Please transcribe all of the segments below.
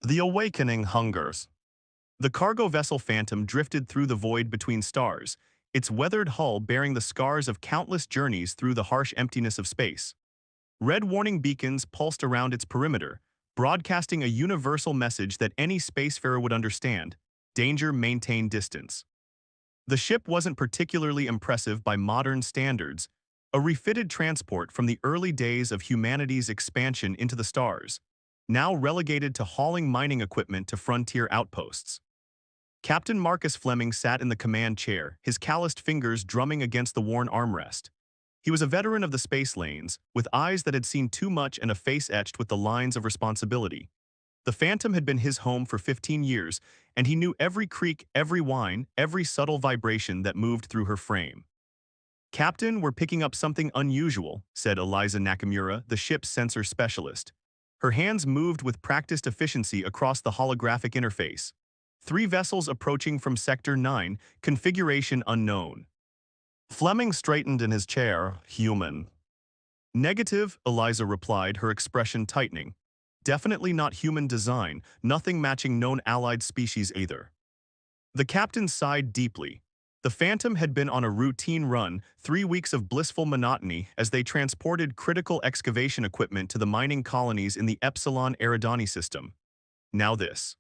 The awakening hungers. The cargo vessel Phantom drifted through the void between stars, its weathered hull bearing the scars of countless journeys through the harsh emptiness of space. Red warning beacons pulsed around its perimeter, broadcasting a universal message that any spacefarer would understand: danger, maintain distance. The ship wasn't particularly impressive by modern standards, a refitted transport from the early days of humanity's expansion into the stars, now relegated to hauling mining equipment to frontier outposts. Captain Marcus Fleming sat in the command chair, his calloused fingers drumming against the worn armrest. He was a veteran of the space lanes, with eyes that had seen too much and a face etched with the lines of responsibility. The Phantom had been his home for 15 years, and he knew every creak, every whine, every subtle vibration that moved through her frame. "Captain, we're picking up something unusual," said Eliza Nakamura, the ship's sensor specialist. Her hands moved with practiced efficiency across the holographic interface. "Three vessels approaching from Sector 9, configuration unknown." Fleming straightened in his chair. "Human." "Negative," Eliza replied, her expression tightening. "Definitely not human design, nothing matching known allied species either." The captain sighed deeply. The Phantom had been on a routine run, 3 weeks of blissful monotony as they transported critical excavation equipment to the mining colonies in the Epsilon Eridani system. Now this.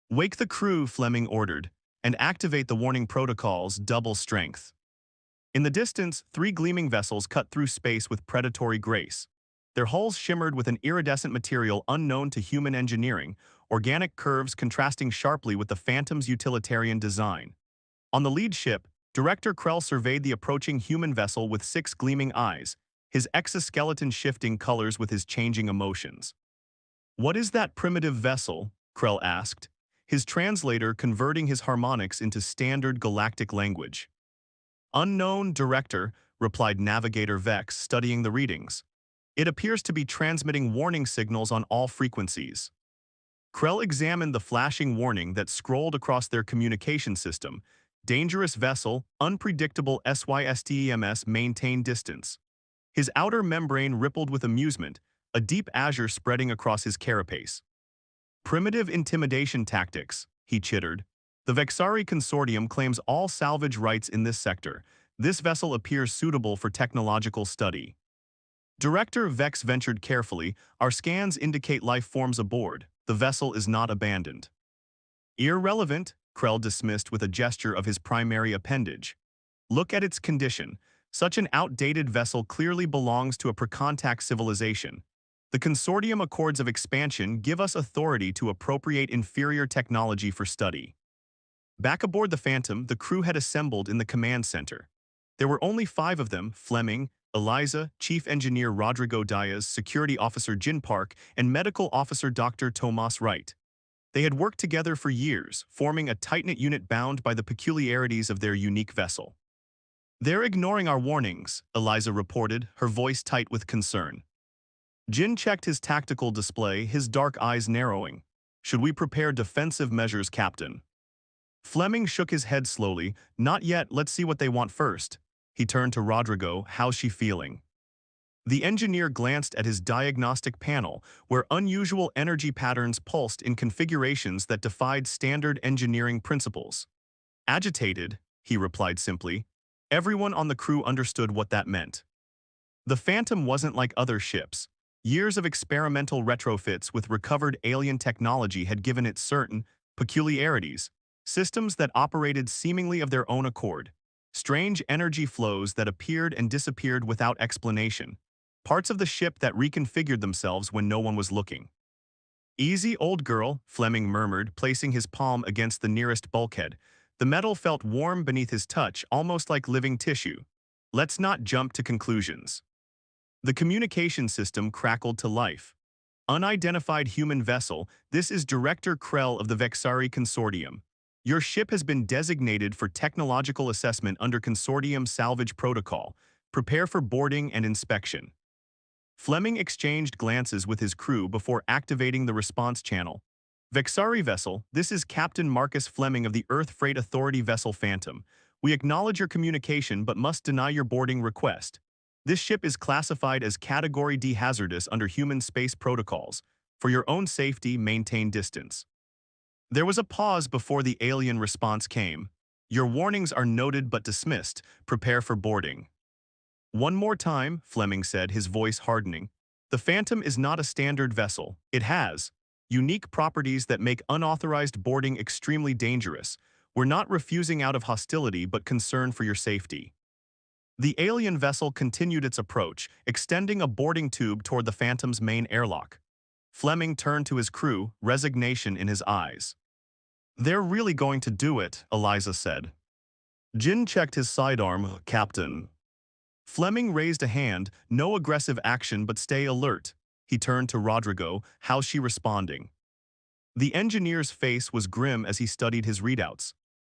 "Wake the crew," Fleming ordered, "and activate the warning protocols, double strength." In the distance, three gleaming vessels cut through space with predatory grace. Their hulls shimmered with an iridescent material unknown to human engineering, organic curves contrasting sharply with the Phantom's utilitarian design. On the lead ship, Director Krell surveyed the approaching human vessel with 6 gleaming eyes, his exoskeleton shifting colors with his changing emotions. "What is that primitive vessel?" Krell asked, his translator converting his harmonics into standard galactic language. "Unknown, Director," replied Navigator Vex, studying the readings. "It appears to be transmitting warning signals on all frequencies." Krell examined the flashing warning that scrolled across their communication system: "Dangerous vessel, unpredictable SYSTEMS, maintain distance." His outer membrane rippled with amusement, a deep azure spreading across his carapace. "Primitive intimidation tactics," he chittered. "The Vexari Consortium claims all salvage rights in this sector. This vessel appears suitable for technological study." Director Vex ventured carefully. "Our scans indicate life forms aboard. The vessel is not abandoned." "Irrelevant," Krell dismissed with a gesture of his primary appendage. "Look at its condition. Such an outdated vessel clearly belongs to a pre-contact civilization. The Consortium Accords of Expansion give us authority to appropriate inferior technology for study." Back aboard the Phantom, the crew had assembled in the command center. There were only 5 of them: Fleming, Eliza, Chief Engineer Rodrigo Diaz, Security Officer Jin Park, and Medical Officer Dr. Tomas Wright. They had worked together for years, forming a tight-knit unit bound by the peculiarities of their unique vessel. "They're ignoring our warnings," Eliza reported, her voice tight with concern. Jin checked his tactical display, his dark eyes narrowing. "Should we prepare defensive measures, Captain?" Fleming shook his head slowly. "Not yet, let's see what they want first." He turned to Rodrigo. "How's she feeling?" The engineer glanced at his diagnostic panel, where unusual energy patterns pulsed in configurations that defied standard engineering principles. "Agitated," he replied simply. Everyone on the crew understood what that meant. The Phantom wasn't like other ships. Years of experimental retrofits with recovered alien technology had given it certain peculiarities, systems that operated seemingly of their own accord, strange energy flows that appeared and disappeared without explanation, parts of the ship that reconfigured themselves when no one was looking. "Easy, old girl," Fleming murmured, placing his palm against the nearest bulkhead. The metal felt warm beneath his touch, almost like living tissue. "Let's not jump to conclusions." The communication system crackled to life. "Unidentified human vessel, this is Director Krell of the Vexari Consortium. Your ship has been designated for technological assessment under Consortium Salvage Protocol. Prepare for boarding and inspection." Fleming exchanged glances with his crew before activating the response channel. "Vexari vessel, this is Captain Marcus Fleming of the Earth Freight Authority vessel Phantom. We acknowledge your communication but must deny your boarding request. This ship is classified as Category D hazardous under human space protocols. For your own safety, maintain distance. There was a pause before the alien response came. Your warnings are noted but dismissed. Prepare for boarding. One more time, Fleming said, his voice hardening. The Phantom is not a standard vessel. It has unique properties that make unauthorized boarding extremely dangerous. We're not refusing out of hostility but concern for your safety. The alien vessel continued its approach, extending a boarding tube toward the Phantom's main airlock. Fleming turned to his crew, resignation in his eyes. They're really going to do it, Eliza said. Jin checked his sidearm. Captain. Fleming raised a hand, no aggressive action but stay alert. He turned to Rodrigo, how's she responding? The engineer's face was grim as he studied his readouts.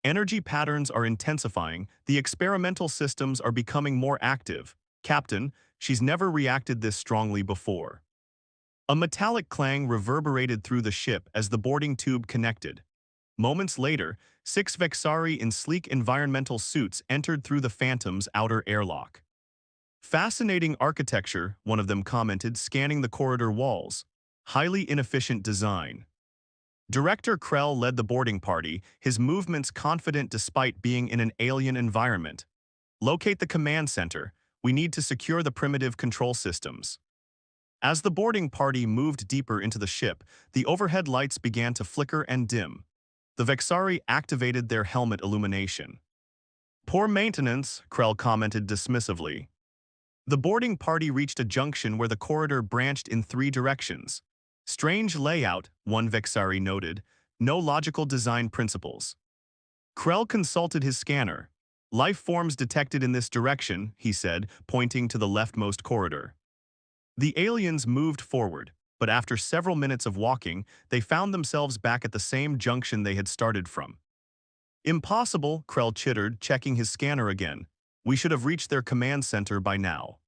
Energy patterns are intensifying, the experimental systems are becoming more active. Captain, she's never reacted this strongly before. A metallic clang reverberated through the ship as the boarding tube connected. Moments later, 6 Vexari in sleek environmental suits entered through the Phantom's outer airlock. Fascinating architecture, one of them commented, scanning the corridor walls. Highly inefficient design. Director Krell led the boarding party, his movements confident despite being in an alien environment. Locate the command center. We need to secure the primitive control systems. As the boarding party moved deeper into the ship, the overhead lights began to flicker and dim. The Vexari activated their helmet illumination. Poor maintenance, Krell commented dismissively. The boarding party reached a junction where the corridor branched in 3 directions. Strange layout, one Vexari noted. No logical design principles. Krell consulted his scanner. Life forms detected in this direction, he said, pointing to the leftmost corridor. The aliens moved forward, but after several minutes of walking, they found themselves back at the same junction they had started from. Impossible, Krell chittered, checking his scanner again. We should have reached their command center by now.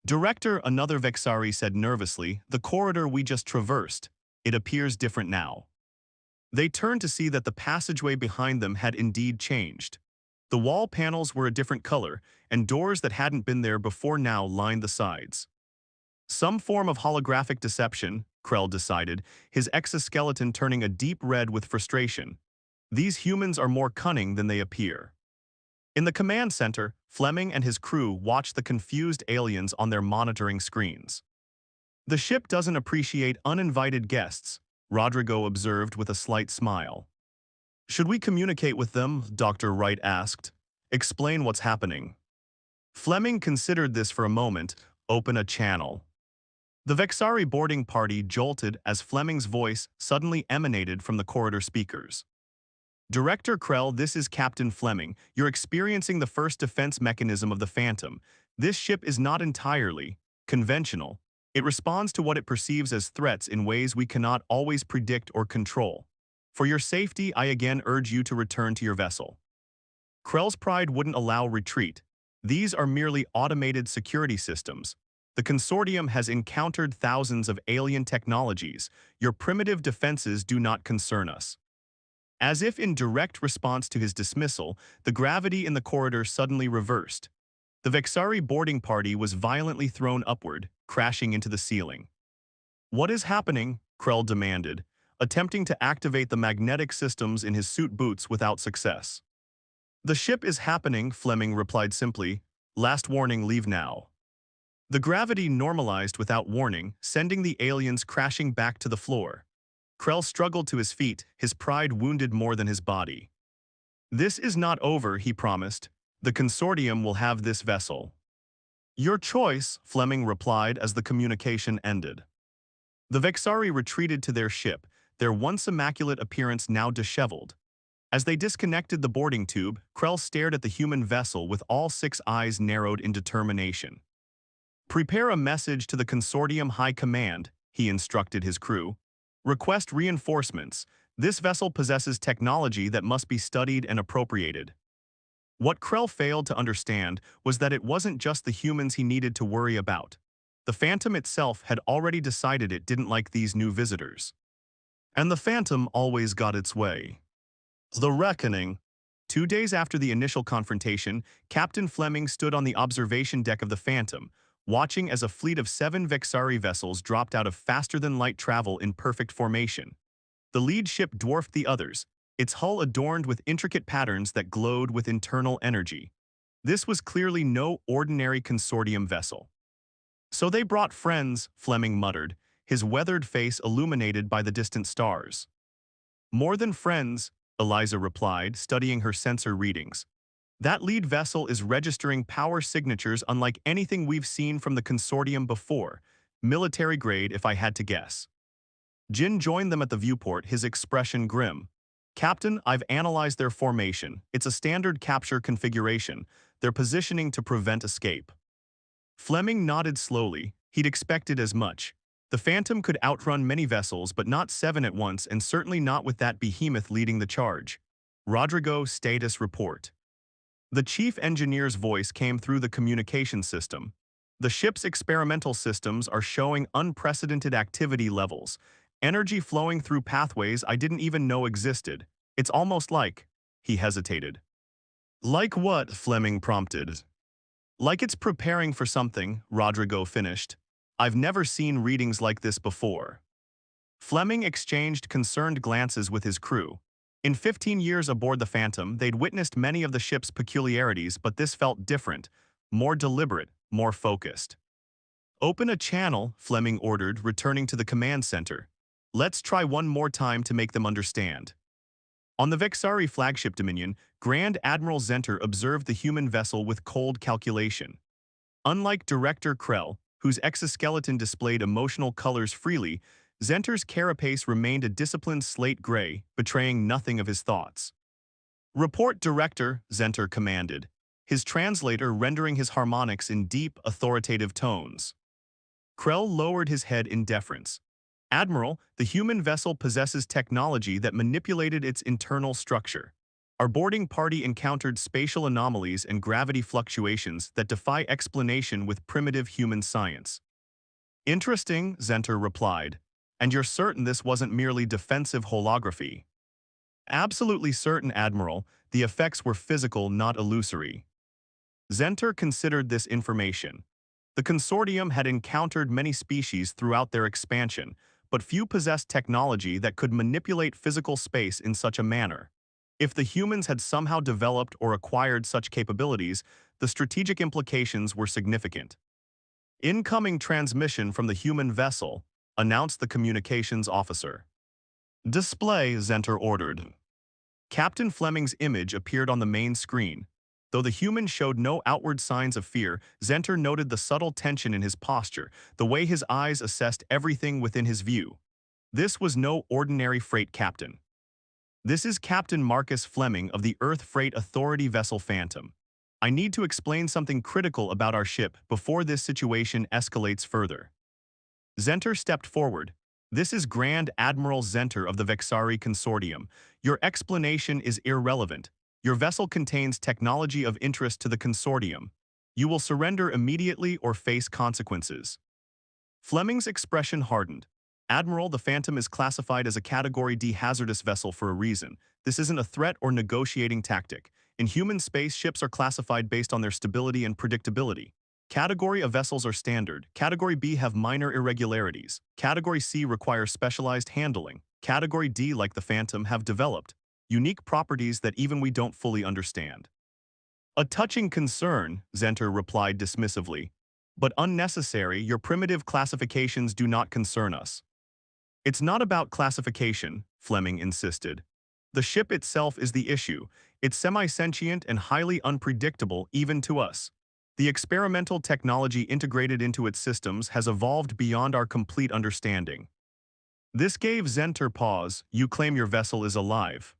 Director, another Vexari said nervously, the corridor we just traversed. It appears different now. They turned to see that the passageway behind them had indeed changed. The wall panels were a different color, and doors that hadn't been there before now lined the sides. Some form of holographic deception, Krell decided, his exoskeleton turning a deep red with frustration. These humans are more cunning than they appear. In the command center, Fleming and his crew watched the confused aliens on their monitoring screens. The ship doesn't appreciate uninvited guests, Rodrigo observed with a slight smile. Should we communicate with them? Dr. Wright asked. Explain what's happening. Fleming considered this for a moment. Open a channel. The Vexari boarding party jolted as Fleming's voice suddenly emanated from the corridor speakers. Director Krell, this is Captain Fleming. You're experiencing the first defense mechanism of the Phantom. This ship is not entirely conventional. It responds to what it perceives as threats in ways we cannot always predict or control. For your safety, I again urge you to return to your vessel. Krell's pride wouldn't allow retreat. These are merely automated security systems. The consortium has encountered thousands of alien technologies. Your primitive defenses do not concern us. As if in direct response to his dismissal, the gravity in the corridor suddenly reversed. The Vexari boarding party was violently thrown upward, crashing into the ceiling. What is happening? Krell demanded, attempting to activate the magnetic systems in his suit boots without success. The ship is happening, Fleming replied simply. Last warning, leave now. The gravity normalized without warning, sending the aliens crashing back to the floor. Krell struggled to his feet, his pride wounded more than his body. This is not over, he promised. The consortium will have this vessel. Your choice, Fleming replied as the communication ended. The Vexari retreated to their ship, their once immaculate appearance now disheveled. As they disconnected the boarding tube, Krell stared at the human vessel with all 6 eyes narrowed in determination. Prepare a message to the consortium high command, he instructed his crew. Request reinforcements. This vessel possesses technology that must be studied and appropriated. What Krell failed to understand was that it wasn't just the humans he needed to worry about. The Phantom itself had already decided it didn't like these new visitors. And the Phantom always got its way. The Reckoning. 2 days after the initial confrontation, Captain Fleming stood on the observation deck of the Phantom, watching as a fleet of 7 Vexari vessels dropped out of faster-than-light travel in perfect formation. The lead ship dwarfed the others, its hull adorned with intricate patterns that glowed with internal energy. This was clearly no ordinary consortium vessel. "So they brought friends," Fleming muttered, his weathered face illuminated by the distant stars. "More than friends," Eliza replied, studying her sensor readings. "That lead vessel is registering power signatures unlike anything we've seen from the consortium before, military grade if I had to guess." Jin joined them at the viewport, his expression grim. "Captain, I've analyzed their formation. It's a standard capture configuration. They're positioning to prevent escape." Fleming nodded slowly. He'd expected as much. The Phantom could outrun many vessels, but not 7 at once, and certainly not with that behemoth leading the charge. "Rodrigo, status report." The chief engineer's voice came through the communication system. "The ship's experimental systems are showing unprecedented activity levels, energy flowing through pathways I didn't even know existed. It's almost like—" He hesitated. "Like what?" Fleming prompted. "Like it's preparing for something," Rodrigo finished. "I've never seen readings like this before." Fleming exchanged concerned glances with his crew. In 15 years aboard the Phantom, they'd witnessed many of the ship's peculiarities, but this felt different, more deliberate, more focused. "Open a channel," Fleming ordered, returning to the command center. "Let's try one more time to make them understand." On the Vexari flagship Dominion, Grand Admiral Zenter observed the human vessel with cold calculation. Unlike Director Krell, whose exoskeleton displayed emotional colors freely, Zenter's carapace remained a disciplined slate gray, betraying nothing of his thoughts. "Report, Director," Zenter commanded, his translator rendering his harmonics in deep, authoritative tones. Krell lowered his head in deference. "Admiral, the human vessel possesses technology that manipulated its internal structure. Our boarding party encountered spatial anomalies and gravity fluctuations that defy explanation with primitive human science." "Interesting," Zenter replied. "And you're certain this wasn't merely defensive holography?" "Absolutely certain, Admiral. The effects were physical, not illusory." Zenter considered this information. The consortium had encountered many species throughout their expansion, but few possessed technology that could manipulate physical space in such a manner. If the humans had somehow developed or acquired such capabilities, the strategic implications were significant. "Incoming transmission from the human vessel," announced the communications officer. "Display," Zenter ordered. Captain Fleming's image appeared on the main screen. Though the human showed no outward signs of fear, Zenter noted the subtle tension in his posture, the way his eyes assessed everything within his view. This was no ordinary freight captain. "This is Captain Marcus Fleming of the Earth Freight Authority vessel Phantom. I need to explain something critical about our ship before this situation escalates further." Zenter stepped forward. "This is Grand Admiral Zenter of the Vexari Consortium. Your explanation is irrelevant. Your vessel contains technology of interest to the Consortium. You will surrender immediately or face consequences." Fleming's expression hardened. "Admiral, the Phantom is classified as a Category D hazardous vessel for a reason. This isn't a threat or negotiating tactic. In human space, ships are classified based on their stability and predictability. Category of vessels are standard. Category B have minor irregularities. Category C require specialized handling. Category D, like the Phantom, have developed unique properties that even we don't fully understand." "A touching concern," Zenter replied dismissively. "But unnecessary. Your primitive classifications do not concern us." "It's not about classification," Fleming insisted. "The ship itself is the issue. It's semi-sentient and highly unpredictable even to us. The experimental technology integrated into its systems has evolved beyond our complete understanding." This gave Zenter pause. "You claim your vessel is alive."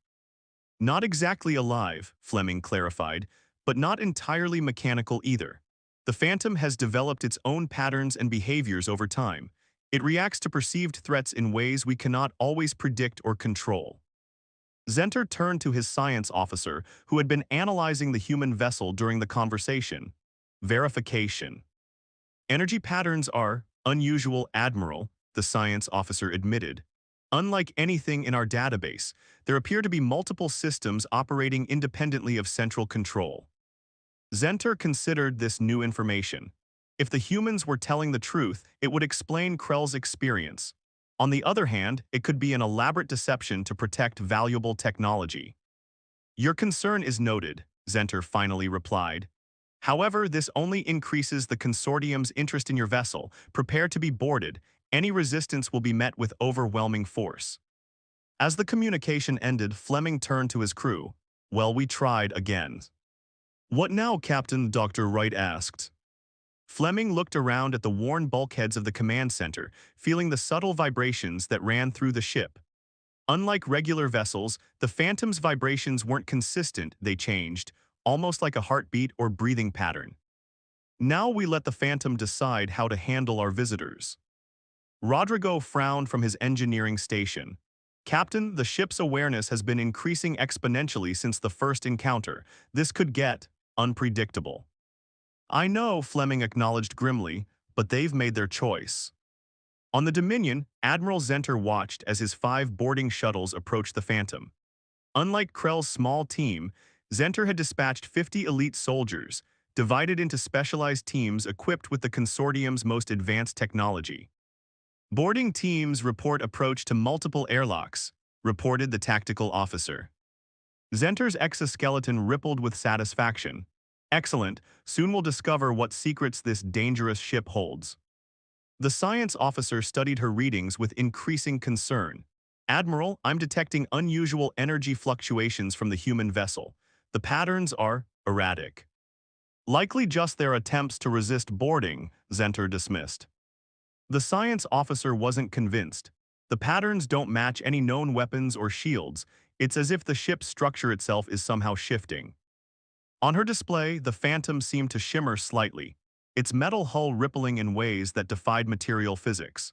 "Not exactly alive," Fleming clarified, "but not entirely mechanical either. The Phantom has developed its own patterns and behaviors over time. It reacts to perceived threats in ways we cannot always predict or control." Zenter turned to his science officer, who had been analyzing the human vessel during the conversation. "Verification. Energy patterns are unusual, Admiral," the science officer admitted. "Unlike anything in our database, there appear to be multiple systems operating independently of central control." Zenter considered this new information. If the humans were telling the truth, it would explain Krell's experience. On the other hand, it could be an elaborate deception to protect valuable technology. Your concern is noted, Zenter finally replied. However, this only increases the consortium's interest in your vessel. Prepare to be boarded. Any resistance will be met with overwhelming force. As the communication ended, Fleming turned to his crew. Well, we tried again. What now, Captain? Dr. Wright asked. Fleming looked around at the worn bulkheads of the command center, feeling the subtle vibrations that ran through the ship. Unlike regular vessels, the Phantom's vibrations weren't consistent, they changed, almost like a heartbeat or breathing pattern. Now we let the Phantom decide how to handle our visitors. Rodrigo frowned from his engineering station. Captain, the ship's awareness has been increasing exponentially since the first encounter. This could get unpredictable. I know, Fleming acknowledged grimly, but they've made their choice. On the Dominion, Admiral Zenter watched as his 5 boarding shuttles approached the Phantom. Unlike Krell's small team, Zenter had dispatched 50 elite soldiers, divided into specialized teams equipped with the consortium's most advanced technology. Boarding teams report approach to multiple airlocks, reported the tactical officer. Zenter's exoskeleton rippled with satisfaction. Excellent, soon we'll discover what secrets this dangerous ship holds. The science officer studied her readings with increasing concern. Admiral, I'm detecting unusual energy fluctuations from the human vessel. The patterns are erratic. Likely just their attempts to resist boarding, Zenter dismissed. The science officer wasn't convinced. The patterns don't match any known weapons or shields. It's as if the ship's structure itself is somehow shifting. On her display, the Phantom seemed to shimmer slightly, its metal hull rippling in ways that defied material physics.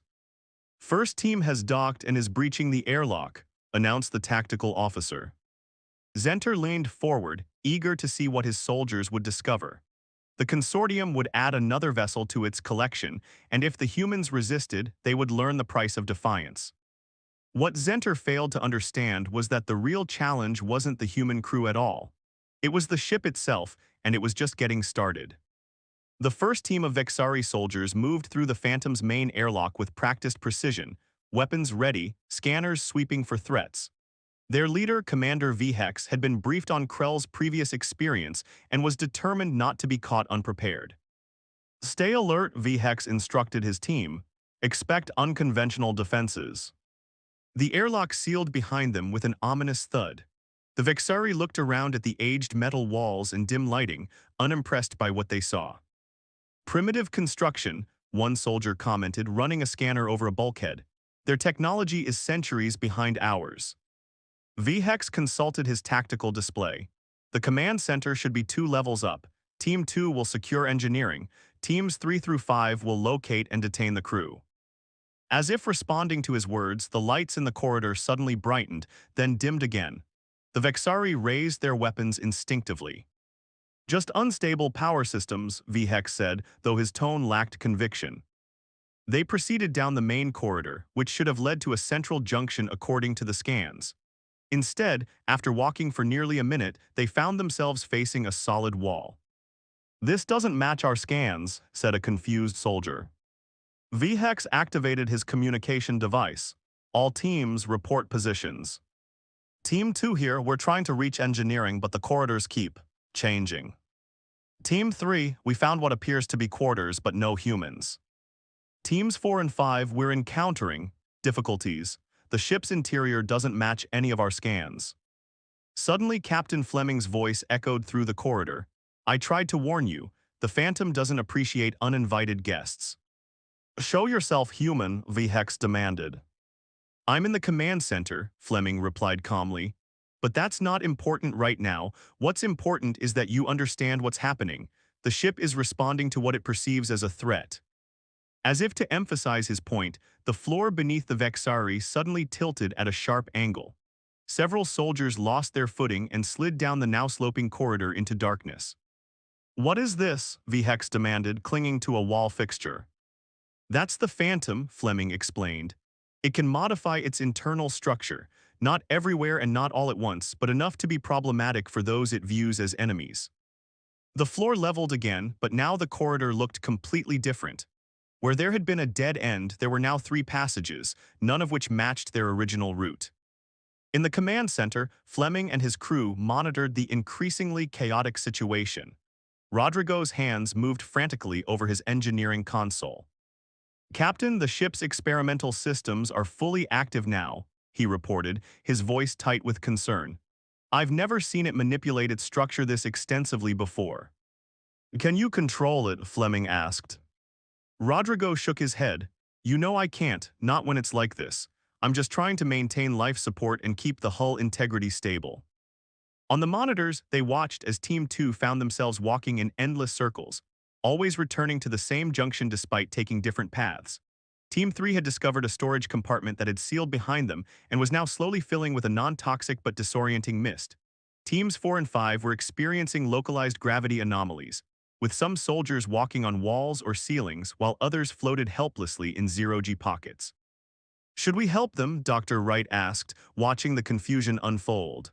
First team has docked and is breaching the airlock, announced the tactical officer. Zenter leaned forward, eager to see what his soldiers would discover. The consortium would add another vessel to its collection, and if the humans resisted, they would learn the price of defiance. What Zenter failed to understand was that the real challenge wasn't the human crew at all. It was the ship itself, and it was just getting started. The first team of Vexari soldiers moved through the Phantom's main airlock with practiced precision, weapons ready, scanners sweeping for threats. Their leader, Commander Vhex, had been briefed on Krell's previous experience and was determined not to be caught unprepared. Stay alert, Vhex instructed his team. Expect unconventional defenses. The airlock sealed behind them with an ominous thud. The Vexari looked around at the aged metal walls and dim lighting, unimpressed by what they saw. Primitive construction, one soldier commented, running a scanner over a bulkhead. Their technology is centuries behind ours. Vhex consulted his tactical display. The command center should be 2 levels up. Team 2 will secure engineering. Teams 3 through 5 will locate and detain the crew. As if responding to his words, the lights in the corridor suddenly brightened, then dimmed again. The Vexari raised their weapons instinctively. Just unstable power systems, Vhex said, though his tone lacked conviction. They proceeded down the main corridor, which should have led to a central junction according to the scans. Instead, after walking for nearly a minute, they found themselves facing a solid wall. This doesn't match our scans, said a confused soldier. Vhex activated his communication device. All teams report positions. Team 2 here, we're trying to reach engineering, but the corridors keep changing. Team 3, we found what appears to be quarters, but no humans. Teams 4 and 5, we're encountering difficulties. The ship's interior doesn't match any of our scans. Suddenly, Captain Fleming's voice echoed through the corridor. I tried to warn you, the Phantom doesn't appreciate uninvited guests. Show yourself human, Vhex demanded. I'm in the command center, Fleming replied calmly. But that's not important right now. What's important is that you understand what's happening. The ship is responding to what it perceives as a threat. As if to emphasize his point, the floor beneath the Vexari suddenly tilted at a sharp angle. Several soldiers lost their footing and slid down the now sloping corridor into darkness. What is this? Vhex demanded, clinging to a wall fixture. That's the Phantom, Fleming explained. It can modify its internal structure, not everywhere and not all at once, but enough to be problematic for those it views as enemies. The floor leveled again, but now the corridor looked completely different. Where there had been a dead end, there were now 3 passages, none of which matched their original route. In the command center, Fleming and his crew monitored the increasingly chaotic situation. Rodrigo's hands moved frantically over his engineering console. "Captain, the ship's experimental systems are fully active now," he reported, his voice tight with concern. "I've never seen it manipulate its structure this extensively before." "Can you control it?" Fleming asked. Rodrigo shook his head. "You know I can't, not when it's like this. I'm just trying to maintain life support and keep the hull integrity stable." On the monitors, they watched as Team 2 found themselves walking in endless circles, always returning to the same junction despite taking different paths. Team 3 had discovered a storage compartment that had sealed behind them and was now slowly filling with a non-toxic but disorienting mist. Teams 4 and 5 were experiencing localized gravity anomalies, with some soldiers walking on walls or ceilings while others floated helplessly in zero-G pockets. "Should we help them?" Dr. Wright asked, watching the confusion unfold.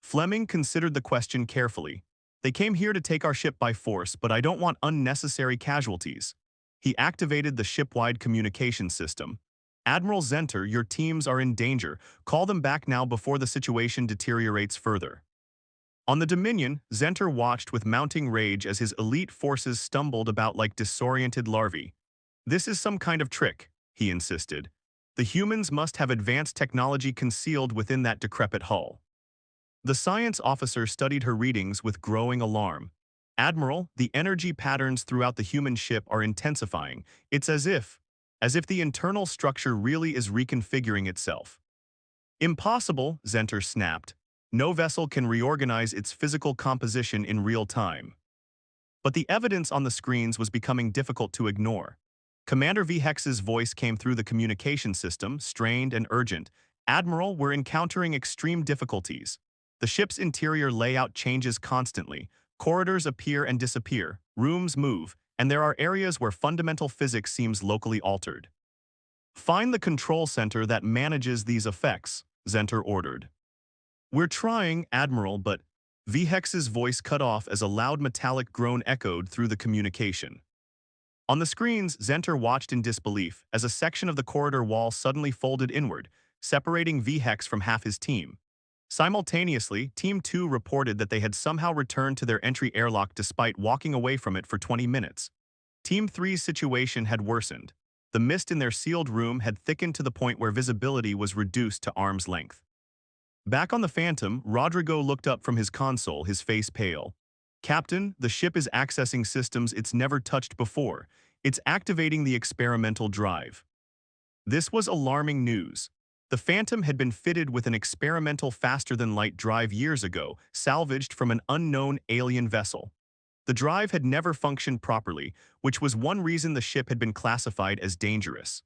Fleming considered the question carefully. "They came here to take our ship by force, but I don't want unnecessary casualties." He activated the ship-wide communication system. "Admiral Zenter, your teams are in danger. Call them back now before the situation deteriorates further." On the Dominion, Zenter watched with mounting rage as his elite forces stumbled about like disoriented larvae. "This is some kind of trick," he insisted. "The humans must have advanced technology concealed within that decrepit hull." The science officer studied her readings with growing alarm. "Admiral, the energy patterns throughout the human ship are intensifying. It's as if the internal structure really is reconfiguring itself." "Impossible," Zenter snapped. "No vessel can reorganize its physical composition in real time." But the evidence on the screens was becoming difficult to ignore. Commander Vhex's voice came through the communication system, strained and urgent. "Admiral, we're encountering extreme difficulties. The ship's interior layout changes constantly. Corridors appear and disappear, rooms move, and there are areas where fundamental physics seems locally altered." "Find the control center that manages these effects," Zenter ordered. "We're trying, Admiral, but—" Vhex's voice cut off as a loud metallic groan echoed through the communication. On the screens, Zenter watched in disbelief as a section of the corridor wall suddenly folded inward, separating Vhex from half his team. Simultaneously, Team 2 reported that they had somehow returned to their entry airlock despite walking away from it for 20 minutes. Team 3's situation had worsened. The mist in their sealed room had thickened to the point where visibility was reduced to arm's length. Back on the Phantom, Rodrigo looked up from his console, his face pale. "Captain, the ship is accessing systems it's never touched before. It's activating the experimental drive." This was alarming news. The Phantom had been fitted with an experimental faster-than-light drive years ago, salvaged from an unknown alien vessel. The drive had never functioned properly, which was one reason the ship had been classified as dangerous.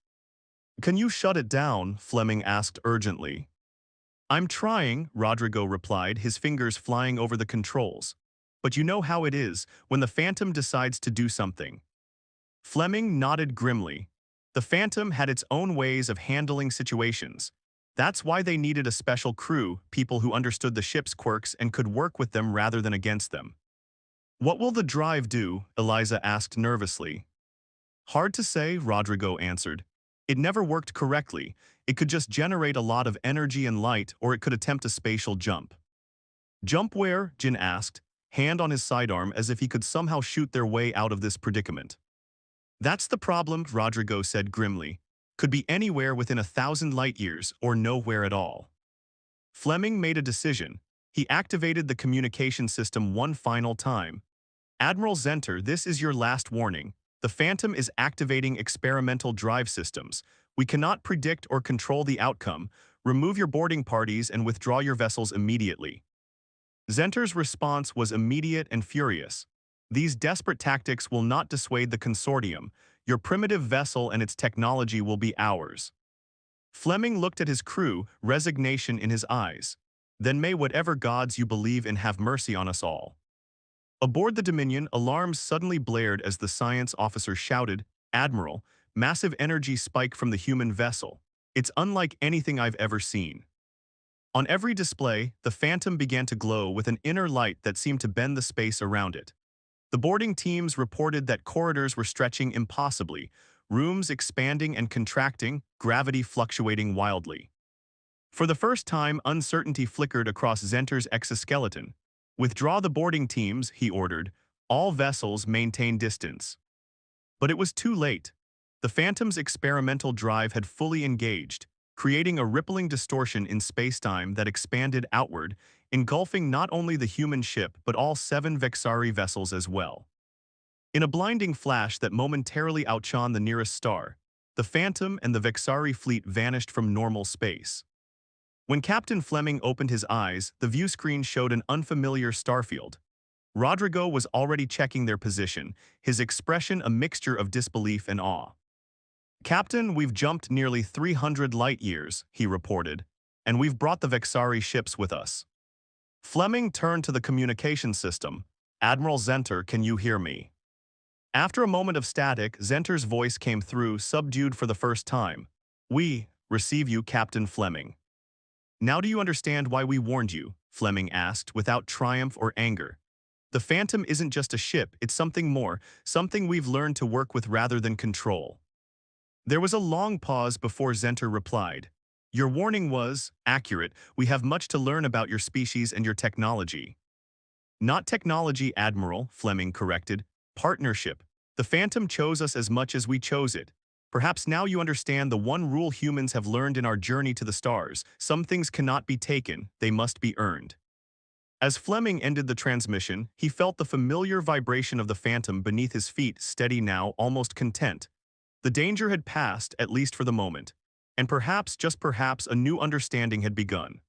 "Can you shut it down?" Fleming asked urgently. "I'm trying," Rodrigo replied, his fingers flying over the controls. "But you know how it is when the Phantom decides to do something." Fleming nodded grimly. The Phantom had its own ways of handling situations. That's why they needed a special crew, people who understood the ship's quirks and could work with them rather than against them. "What will the drive do?" Eliza asked nervously. "Hard to say," Rodrigo answered. "It never worked correctly. It could just generate a lot of energy and light, or it could attempt a spatial jump." "Jump where?" Jin asked, hand on his sidearm as if he could somehow shoot their way out of this predicament. "That's the problem," Rodrigo said grimly. "Could be anywhere within 1,000 light-years or nowhere at all." Fleming made a decision. He activated the communication system one final time. "Admiral Zenter, this is your last warning. The Phantom is activating experimental drive systems. We cannot predict or control the outcome. Remove your boarding parties and withdraw your vessels immediately." Zenter's response was immediate and furious. "These desperate tactics will not dissuade the consortium. Your primitive vessel and its technology will be ours." Fleming looked at his crew, resignation in his eyes. "Then may whatever gods you believe in have mercy on us all." Aboard the Dominion, alarms suddenly blared as the science officer shouted, "Admiral, massive energy spike from the human vessel. It's unlike anything I've ever seen." On every display, the Phantom began to glow with an inner light that seemed to bend the space around it. The boarding teams reported that corridors were stretching impossibly, rooms expanding and contracting, gravity fluctuating wildly. For the first time, uncertainty flickered across Zenter's exoskeleton. "Withdraw the boarding teams," he ordered. "All vessels maintain distance." But it was too late. The Phantom's experimental drive had fully engaged, creating a rippling distortion in spacetime that expanded outward, engulfing not only the human ship but all 7 Vexari vessels as well. In a blinding flash that momentarily outshone the nearest star, the Phantom and the Vexari fleet vanished from normal space. When Captain Fleming opened his eyes, the viewscreen showed an unfamiliar starfield. Rodrigo was already checking their position, his expression a mixture of disbelief and awe. "Captain, we've jumped nearly 300 light-years," he reported, "and we've brought the Vexari ships with us." Fleming turned to the communication system. "Admiral Zenter, can you hear me?" After a moment of static, Zenter's voice came through, subdued for the first time. "We receive you, Captain Fleming." "Now do you understand why we warned you?" Fleming asked, without triumph or anger. "The Phantom isn't just a ship, it's something more, something we've learned to work with rather than control." There was a long pause before Zenter replied. "Your warning was accurate. We have much to learn about your species and your technology." "Not technology, Admiral," Fleming corrected. "Partnership. The Phantom chose us as much as we chose it. Perhaps now you understand the one rule humans have learned in our journey to the stars. Some things cannot be taken, they must be earned." As Fleming ended the transmission, he felt the familiar vibration of the Phantom beneath his feet, steady now, almost content. The danger had passed, at least for the moment. And perhaps, just perhaps, a new understanding had begun.